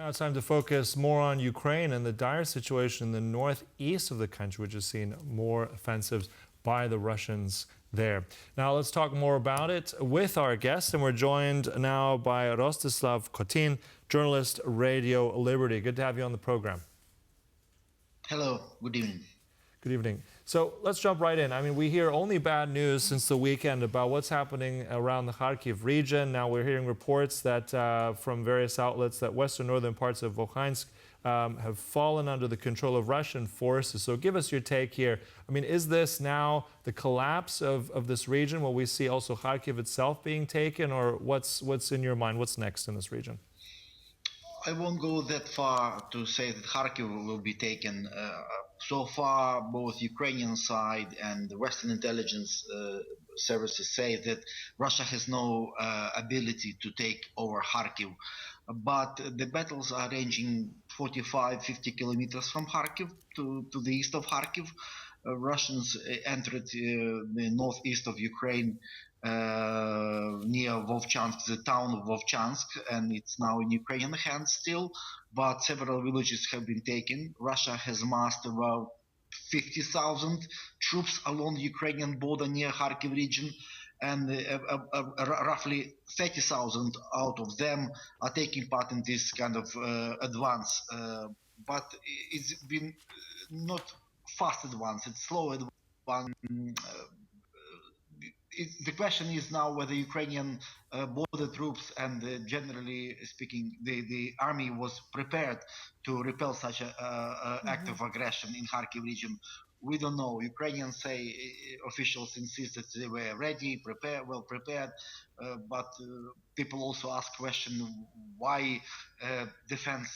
Now it's time to focus more on Ukraine and the dire situation in the northeast of the country, which has seen more offensives by the Russians there. Now let's talk more about it with our guest, and we're joined now by Rostyslaw Khotin, journalist, Radio Liberty. Good to have you on the program. Hello, good evening. Good evening. So let's jump right in. I mean, we hear only bad news since the weekend about what's happening around the Kharkiv region. Now we're hearing reports that from various outlets that western northern parts of Luhansk have fallen under the control of Russian forces. So give us your take here. I mean, is this now the collapse of this region? Will we see also Kharkiv itself being taken, or what's in your mind? What's next in this region? I won't go that far to say that Kharkiv will be taken. So far, both Ukrainian side and the Western intelligence services say that Russia has no ability to take over Kharkiv. But the battles are ranging 45-50 kilometers from Kharkiv to the east of Kharkiv. Russians entered the northeast of Ukraine near Vovchansk, the town of Vovchansk, and it's now in Ukrainian hands still, but several villages have been taken. Russia has massed about 50,000 troops along the Ukrainian border near Kharkiv region, and roughly 30,000 out of them are taking part in this kind of advance. But it's been not fast advance, it's slow advance. The question is now whether Ukrainian border troops and generally speaking the army was prepared to repel such an act of aggression in Kharkiv region. We don't know. Ukrainians say, officials insist that they were ready, well prepared, but people also ask question why defense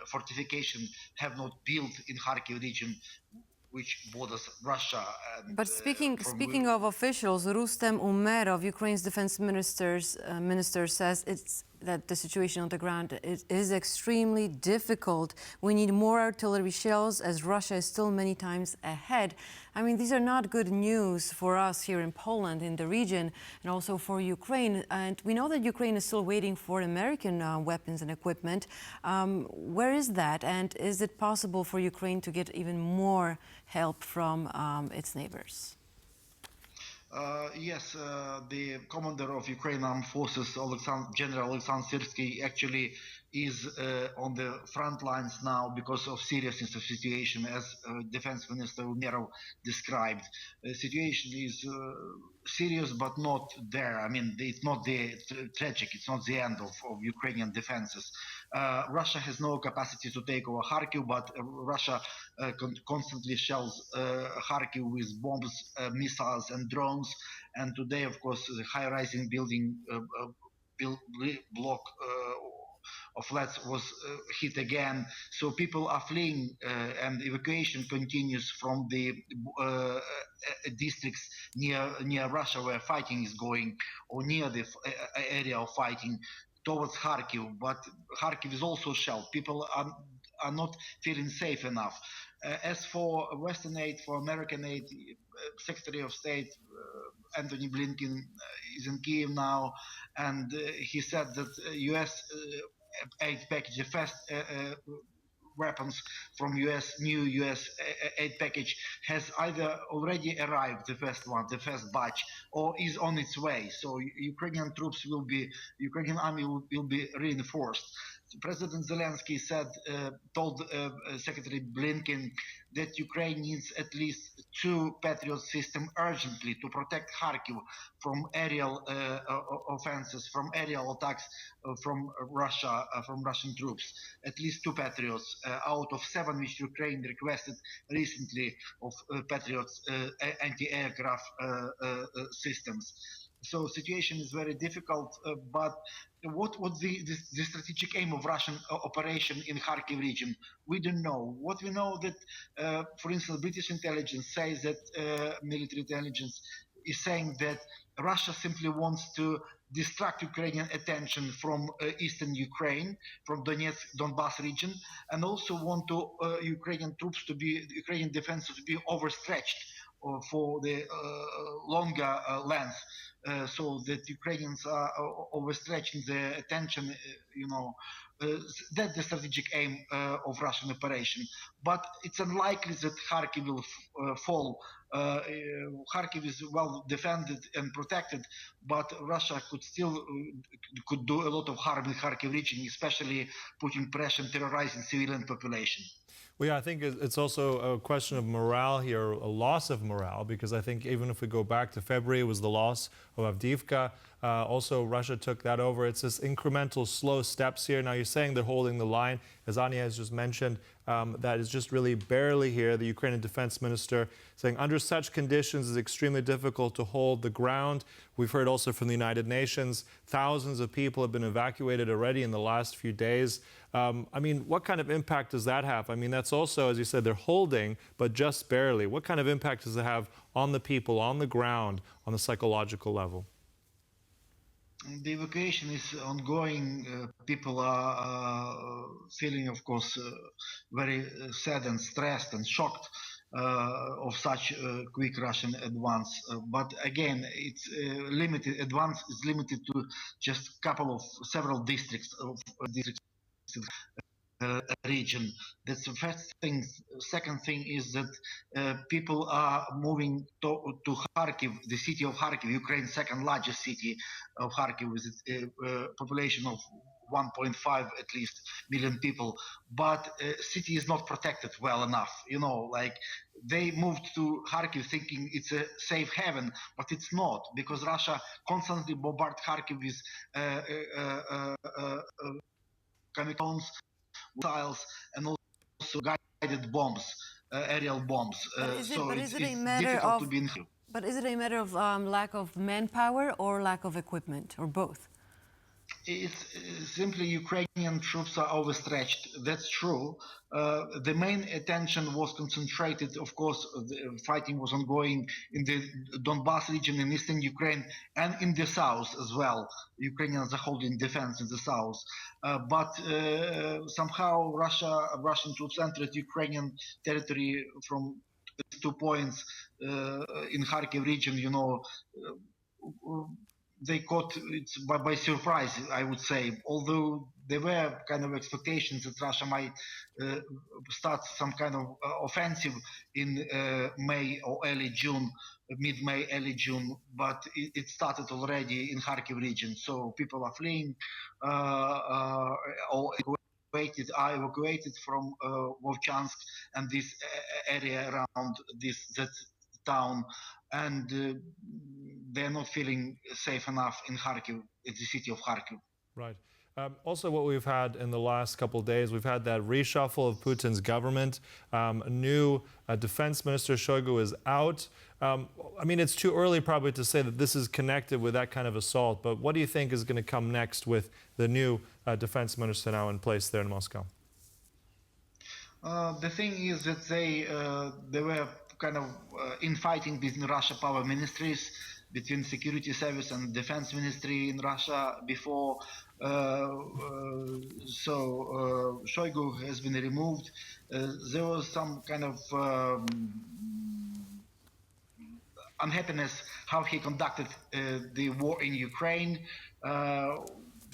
fortification have not built in Kharkiv region, which borders Russia. And, but speaking of officials, Rustem Umerov, Ukraine's defense minister, says that the situation on the ground is extremely difficult. We need more artillery shells as Russia is still many times ahead. I mean, these are not good news for us here in Poland, in the region, and also for Ukraine. And we know that Ukraine is still waiting for American weapons and equipment. Where is that? And is it possible for Ukraine to get even more help from its neighbors? Yes, the commander of Ukraine Armed Forces, General Alexander Syrsky, actually is on the front lines now because of seriousness of situation, as Defense Minister Umerov described. The situation is serious, but not there. I mean, it's not the tragic. It's not the end of Ukrainian defenses. Russia has no capacity to take over Kharkiv, but Russia constantly shells Kharkiv with bombs, missiles, and drones. And today, of course, the high-rising building block of flats was hit again. So people are fleeing, and evacuation continues from the districts near Russia where fighting is going, or near the area of fighting, towards Kharkiv. But Kharkiv is also shelled. People are not feeling safe enough. As for Western aid, for American aid, Secretary of State Anthony Blinken is in Kiev now, and he said that U.S. aid package, the first weapons from new U.S. aid package has either already arrived, the first batch, or is on its way. So Ukrainian army will be reinforced. President Zelensky told Secretary Blinken that Ukraine needs at least 2 Patriot systems urgently to protect Kharkiv from aerial offenses, from aerial attacks from Russia, from Russian troops. At least 2 Patriots out of 7 which Ukraine requested recently of Patriots anti-aircraft systems. So situation is very difficult, but what the strategic aim of Russian operation in Kharkiv region? We don't know. What we know that, for instance, British intelligence says that military intelligence is saying that Russia simply wants to distract Ukrainian attention from eastern Ukraine, from Donbass region, and also want Ukrainian defenses to be overstretched for the longer length. So that Ukrainians are overstretching their attention, That's the strategic aim of Russian operation. But it's unlikely that Kharkiv will fall. Kharkiv is well defended and protected, but Russia could still could do a lot of harm in Kharkiv region, especially putting pressure and terrorizing civilian population. Well, yeah, I think it's also a question of morale here, a loss of morale, because I think even if we go back to February, it was the loss of Avdiivka. Also, Russia took that over. It's this incremental, slow steps here. Now, you're saying they're holding the line. As Anya has just mentioned, that is just really barely here. The Ukrainian defense minister saying under such conditions it's extremely difficult to hold the ground. We've heard also from the United Nations, thousands of people have been evacuated already in the last few days. I mean, what kind of impact does that have? I mean, that's also, as you said, they're holding, but just barely. What kind of impact does it have on the people, on the ground, on the psychological level? The evacuation is ongoing. People are feeling, of course, very sad and stressed and shocked of such quick Russian advance. But again, it's limited. Advance is limited to just several districts of region. That's the first thing. Second thing is that people are moving to Kharkiv, the city of Kharkiv, Ukraine's second largest city of Kharkiv, with a population of 1.5 at least million people. But city is not protected well enough. You know, like they moved to Kharkiv thinking it's a safe haven, but it's not, because Russia constantly bombards Kharkiv with chemicals, missiles, and also guided bombs, aerial bombs. So it's difficult to be in. But is it a matter of lack of manpower or lack of equipment, or both? It's simply Ukrainian troops are overstretched. That's true. The main attention was concentrated, of course, the fighting was ongoing in the Donbas region in eastern Ukraine and in the south as well. Ukrainians are holding defense in the south. But somehow Russian troops entered Ukrainian territory from 2 points in Kharkiv region, you know. They caught it by surprise, I would say, although there were kind of expectations that Russia might start some kind of offensive in May or early June, mid-May, early June, but it started already in Kharkiv region. So people are fleeing or evacuated from Vovchansk and this area around that town, and they're not feeling safe enough in Kharkiv, in the city of Kharkiv. Right. Also, what we've had in the last couple of days, we've had that reshuffle of Putin's government. A new defense minister, Shoigu, is out. I mean, it's too early probably to say that this is connected with that kind of assault, but what do you think is going to come next with the new defense minister now in place there in Moscow? The thing is that they were kind of infighting between Russia power ministries, between security service and defense ministry in Russia before. So Shoigu has been removed. There was some kind of unhappiness how he conducted the war in Ukraine,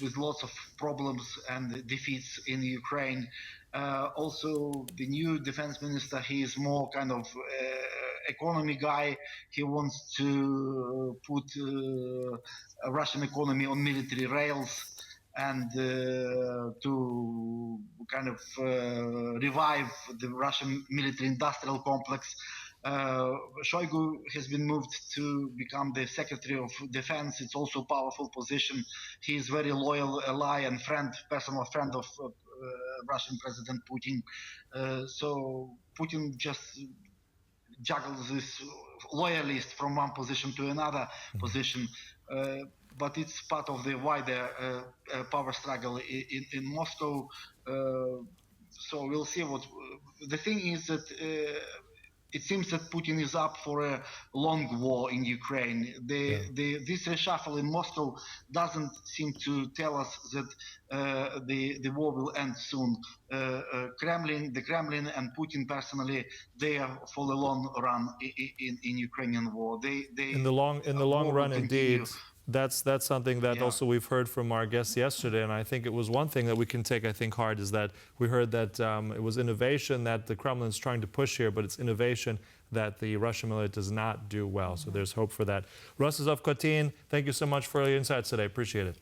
with lots of problems and defeats in Ukraine. Also, the new defense minister, he is more kind of economy guy. He wants to put Russian economy on military rails and to kind of revive the Russian military-industrial complex. Shoigu has been moved to become the Secretary of Defense. It's also a powerful position. He is very loyal ally and friend, personal friend of Russian President Putin. So Putin just juggles this loyalist from one position to another position. But it's part of the wider power struggle in Moscow. So we'll see what. The thing is that it seems that Putin is up for a long war in Ukraine. This reshuffle in Moscow doesn't seem to tell us that the war will end soon. The Kremlin and Putin personally, they are for the long run in Ukrainian war. In the long run, indeed. That's something that Yeah. also we've heard from our guests yesterday, and I think it was one thing that we can take, I think, hard is that we heard that it was innovation that the Kremlin is trying to push here, but it's innovation that the Russian military does not do well. So there's hope for that. Rostyslaw Khotin, thank you so much for your insights today. Appreciate it.